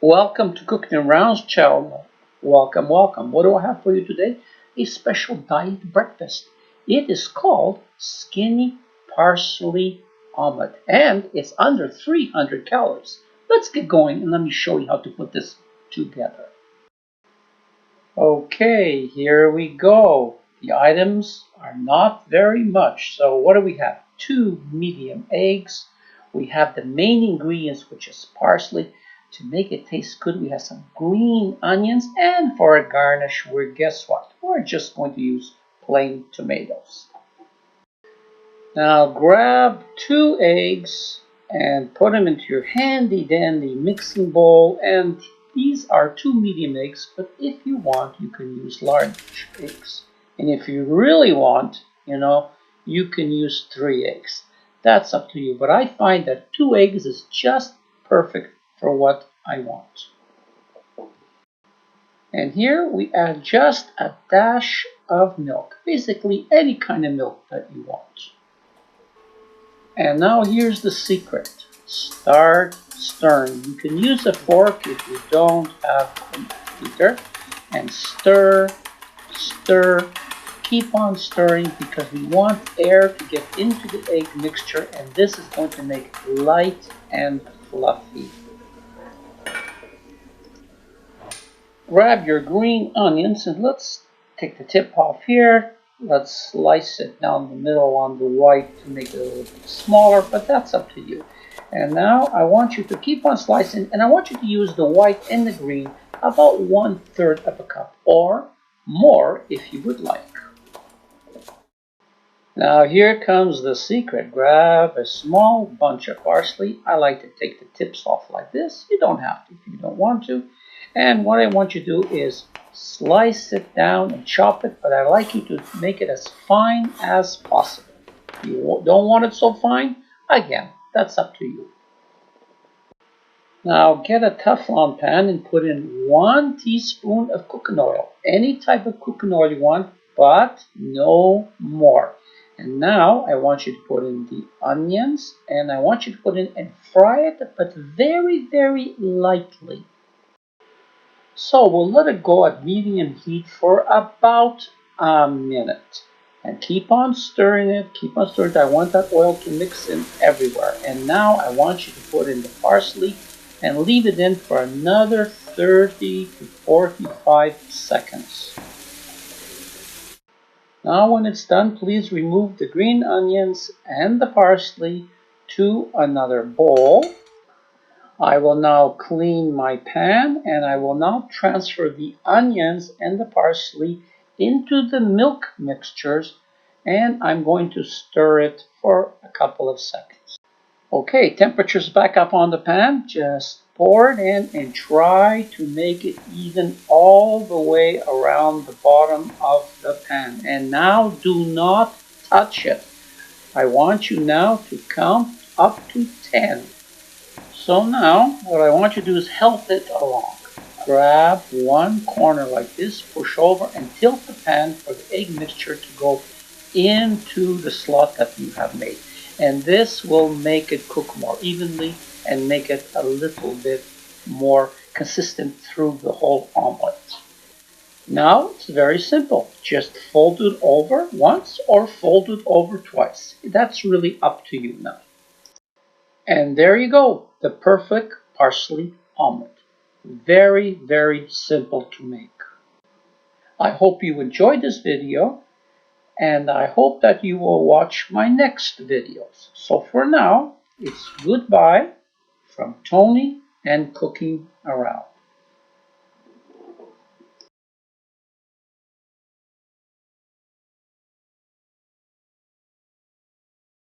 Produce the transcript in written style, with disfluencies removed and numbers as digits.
Welcome to Cooking Around's channel. Welcome, welcome. What do I have for you today? A special diet breakfast. It is called Skinny Parsley Omelet, and it's under 300 calories. Let's get going and let me show you how to put this together. Okay, here we go. The items are not very much. So what do we have? 2 medium eggs. We have the main ingredients, which is parsley. To make it taste good, we have some green onions, and for a garnish, guess what? We're just going to use plain tomatoes. Now grab 2 eggs and put them into your handy dandy mixing bowl, and these are 2 medium eggs, but if you want, you can use large eggs. And if you really want, you can use 3 eggs. That's up to you, but I find that 2 eggs is just perfect for what I want. And here we add just a dash of milk, basically any kind of milk that you want. And now here's the secret. Start stirring. You can use a fork if you don't have a heater. And stir, stir, keep on stirring because we want air to get into the egg mixture, and this is going to make it light and fluffy. Grab your green onions and let's take the tip off here. Let's slice it down the middle on the white to make it a little bit smaller, but that's up to you. And now I want you to keep on slicing, and I want you to use the white and the green about 1/3 of a cup or more if you would like. Now here comes the secret. Grab a small bunch of parsley. I like to take the tips off like this. You don't have to if you don't want to. And what I want you to do is slice it down and chop it, but I like you to make it as fine as possible. If you don't want it so fine, again, that's up to you. Now get a Teflon pan and put in 1 teaspoon of cooking oil. Any type of cooking oil you want, but no more. And now I want you to put in the onions, and I want you to put in and fry it, but very, very lightly. So we'll let it go at medium heat for about a minute. And keep on stirring it, keep on stirring it. I want that oil to mix in everywhere. And now I want you to put in the parsley and leave it in for another 30 to 45 seconds. Now when it's done, please remove the green onions and the parsley to another bowl. I will now clean my pan, and I will now transfer the onions and the parsley into the milk mixtures, and I'm going to stir it for a couple of seconds. Okay, temperature's back up on the pan. Just pour it in and try to make it even all the way around the bottom of the pan. And now do not touch it. I want you now to count up to 10. So now, what I want you to do is help it along. Grab one corner like this, push over, and tilt the pan for the egg mixture to go into the slot that you have made. And this will make it cook more evenly and make it a little bit more consistent through the whole omelet. Now, it's very simple. Just fold it over once or fold it over twice. That's really up to you now. And there you go, the perfect parsley omelet. Very, very simple to make. I hope you enjoyed this video, and I hope that you will watch my next videos. So for now, it's goodbye from Tony and Cooking Around.